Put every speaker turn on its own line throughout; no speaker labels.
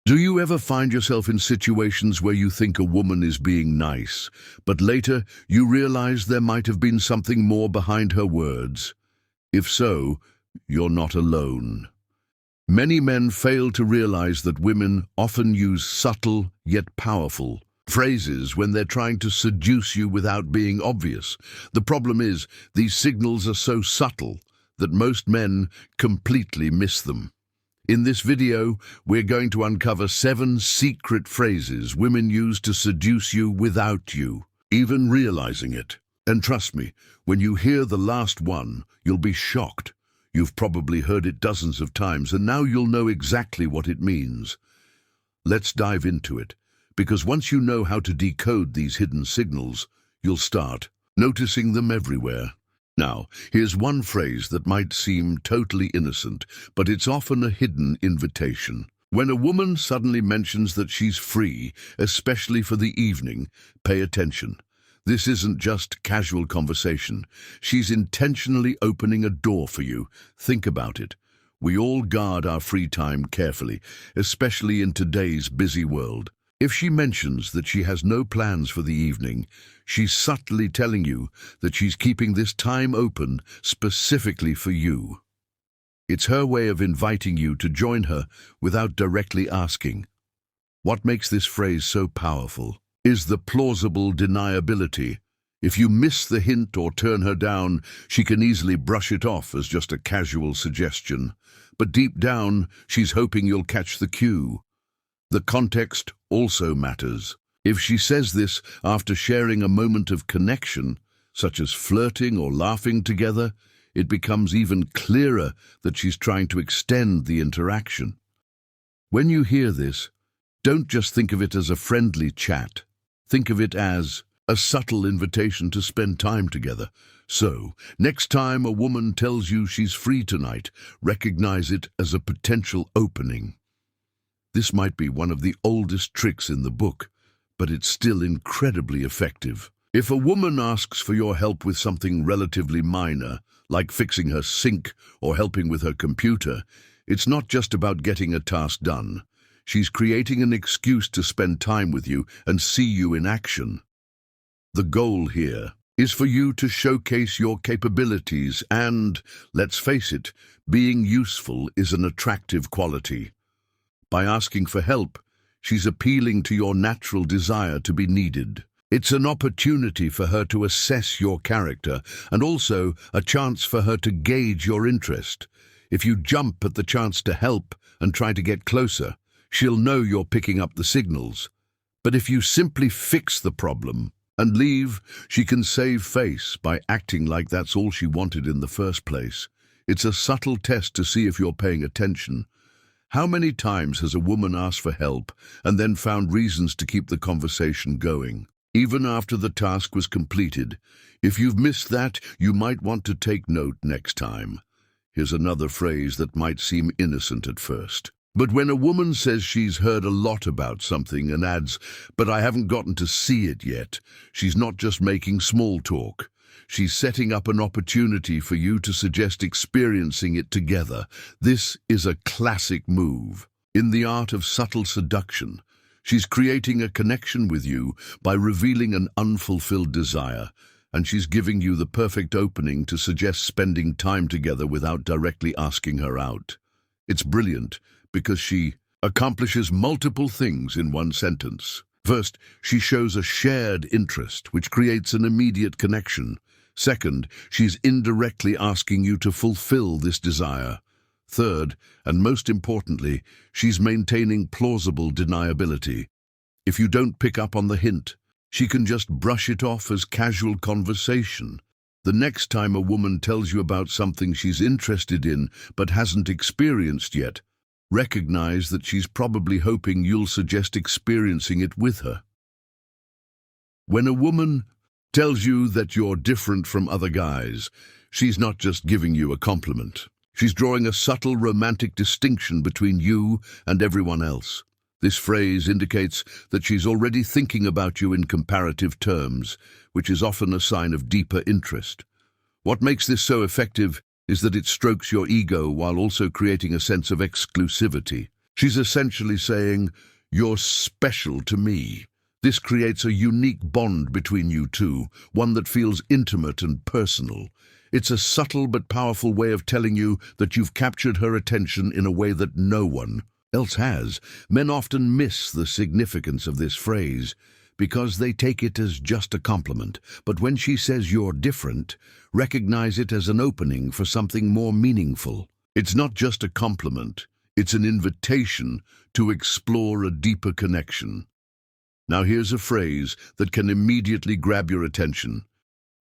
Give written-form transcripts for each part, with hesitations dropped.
Do you ever find yourself in situations where you think a woman is being nice, but later you realize there might have been something more behind her words? If so, you're not alone. Many men fail to realize that women often use subtle yet powerful phrases when they're trying to seduce you without being obvious. The problem is, these signals are so subtle that most men completely miss them. In this video, we're going to uncover 7 secret phrases women use to seduce you without you even realizing it. And trust me, when you hear the last one, you'll be shocked. You've probably heard it dozens of times, and now you'll know exactly what it means. Let's dive into it, because once you know how to decode these hidden signals, you'll start noticing them everywhere. Now, here's one phrase that might seem totally innocent, but it's often a hidden invitation. When a woman suddenly mentions that she's free, especially for the evening, pay attention. This isn't just casual conversation. She's intentionally opening a door for you. Think about it. We all guard our free time carefully, especially in today's busy world. If she mentions that she has no plans for the evening, she's subtly telling you that she's keeping this time open specifically for you. It's her way of inviting you to join her without directly asking. What makes this phrase so powerful is the plausible deniability. If you miss the hint or turn her down, she can easily brush it off as just a casual suggestion. But deep down, she's hoping you'll catch the cue. The context also matters. If she says this after sharing a moment of connection, such as flirting or laughing together, it becomes even clearer that she's trying to extend the interaction. When you hear this, don't just think of it as a friendly chat. Think of it as a subtle invitation to spend time together. So, next time a woman tells you she's free tonight, recognize it as a potential opening. This might be one of the oldest tricks in the book, but it's still incredibly effective. If a woman asks for your help with something relatively minor, like fixing her sink or helping with her computer, it's not just about getting a task done. She's creating an excuse to spend time with you and see you in action. The goal here is for you to showcase your capabilities and, let's face it, being useful is an attractive quality. By asking for help, she's appealing to your natural desire to be needed. It's an opportunity for her to assess your character and also a chance for her to gauge your interest. If you jump at the chance to help and try to get closer, she'll know you're picking up the signals. But if you simply fix the problem and leave, she can save face by acting like that's all she wanted in the first place. It's a subtle test to see if you're paying attention. How many times has a woman asked for help and then found reasons to keep the conversation going, even after the task was completed? If you've missed that, you might want to take note next time. Here's another phrase that might seem innocent at first. But when a woman says she's heard a lot about something and adds, "But I haven't gotten to see it yet," she's not just making small talk. She's setting up an opportunity for you to suggest experiencing it together. This is a classic move. In the art of subtle seduction, she's creating a connection with you by revealing an unfulfilled desire, and she's giving you the perfect opening to suggest spending time together without directly asking her out. It's brilliant because she accomplishes multiple things in one sentence. First, she shows a shared interest, which creates an immediate connection. Second, she's indirectly asking you to fulfill this desire. Third, and most importantly, she's maintaining plausible deniability. If you don't pick up on the hint, she can just brush it off as casual conversation. The next time a woman tells you about something she's interested in but hasn't experienced yet, recognize that she's probably hoping you'll suggest experiencing it with her. When a woman tells you that you're different from other guys, she's not just giving you a compliment. She's drawing a subtle romantic distinction between you and everyone else. This phrase indicates that she's already thinking about you in comparative terms, which is often a sign of deeper interest. What makes this so effective is that it strokes your ego while also creating a sense of exclusivity. She's essentially saying, "You're special to me." This creates a unique bond between you two, one that feels intimate and personal. It's a subtle but powerful way of telling you that you've captured her attention in a way that no one else has. Men often miss the significance of this phrase because they take it as just a compliment. But when she says you're different, recognize it as an opening for something more meaningful. It's not just a compliment, it's an invitation to explore a deeper connection. Now here's a phrase that can immediately grab your attention.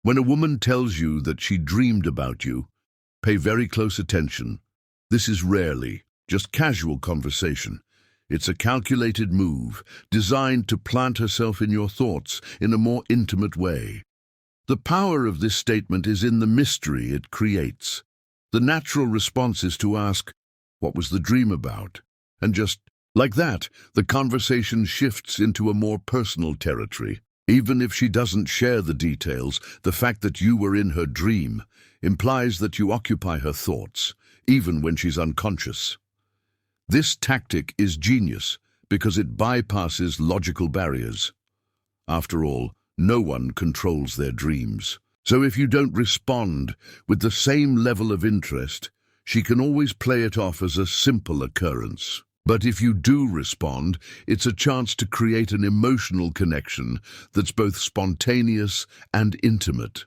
When a woman tells you that she dreamed about you, pay very close attention. This is rarely just casual conversation. It's a calculated move, designed to plant herself in your thoughts in a more intimate way. The power of this statement is in the mystery it creates. The natural response is to ask, "What was the dream about?" And just like that, the conversation shifts into a more personal territory. Even if she doesn't share the details, the fact that you were in her dream implies that you occupy her thoughts, even when she's unconscious. This tactic is genius because it bypasses logical barriers. After all, no one controls their dreams. So if you don't respond with the same level of interest, she can always play it off as a simple occurrence. But if you do respond, it's a chance to create an emotional connection that's both spontaneous and intimate.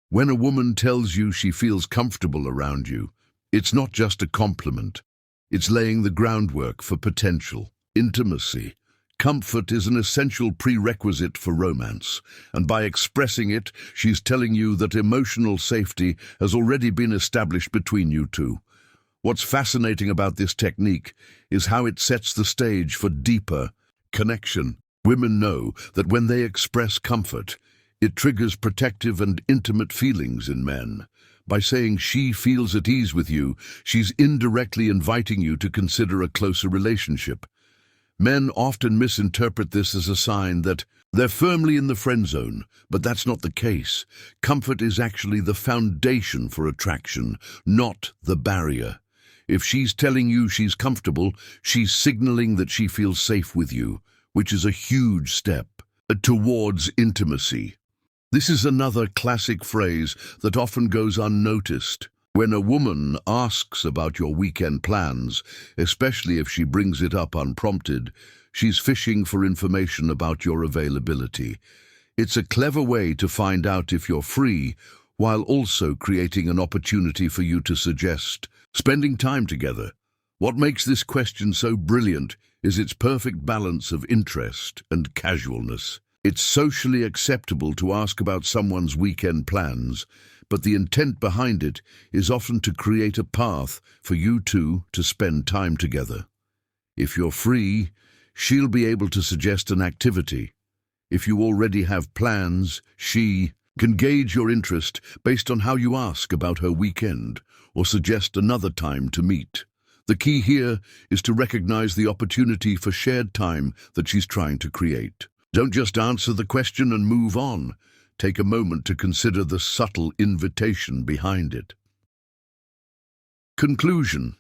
When a woman tells you she feels comfortable around you, it's not just a compliment. It's laying the groundwork for potential intimacy. Comfort is an essential prerequisite for romance, and by expressing it, she's telling you that emotional safety has already been established between you two. What's fascinating about this technique is how it sets the stage for deeper connection. Women know that when they express comfort, it triggers protective and intimate feelings in men. By saying she feels at ease with you, she's indirectly inviting you to consider a closer relationship. Men often misinterpret this as a sign that they're firmly in the friend zone, but that's not the case. Comfort is actually the foundation for attraction, not the barrier. If she's telling you she's comfortable, she's signaling that she feels safe with you, which is a huge step towards intimacy. This is another classic phrase that often goes unnoticed. When a woman asks about your weekend plans, especially if she brings it up unprompted, she's fishing for information about your availability. It's a clever way to find out if you're free, while also creating an opportunity for you to suggest spending time together. What makes this question so brilliant is its perfect balance of interest and casualness. It's socially acceptable to ask about someone's weekend plans, but the intent behind it is often to create a path for you two to spend time together. If you're free, she'll be able to suggest an activity. If you already have plans, she can gauge your interest based on how you ask about her weekend or suggest another time to meet. The key here is to recognize the opportunity for shared time that she's trying to create. Don't just answer the question and move on. Take a moment to consider the subtle invitation behind it. Conclusion.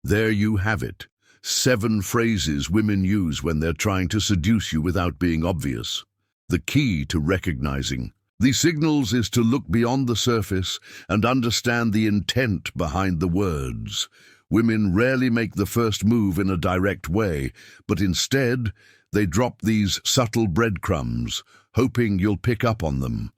There you have it. 7 phrases women use when they're trying to seduce you without being obvious. The key to recognizing these signals is to look beyond the surface and understand the intent behind the words. Women rarely make the first move in a direct way, but instead, they drop these subtle breadcrumbs, hoping you'll pick up on them.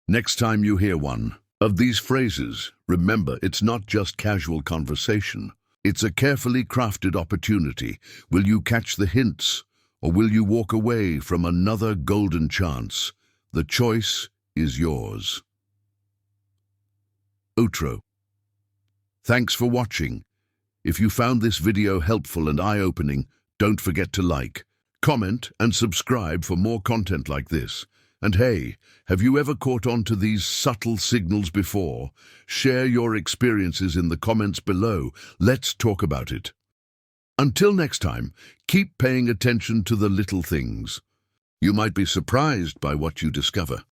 Next time you hear one of these phrases, remember it's not just casual conversation. It's a carefully crafted opportunity. Will you catch the hints, or will you walk away from another golden chance? The choice is yours. Outro. Thanks for watching. If you found this video helpful and eye-opening, don't forget to like, comment, and subscribe for more content like this. And hey, have you ever caught on to these subtle signals before? Share your experiences in the comments below. Let's talk about it. Until next time, keep paying attention to the little things. You might be surprised by what you discover.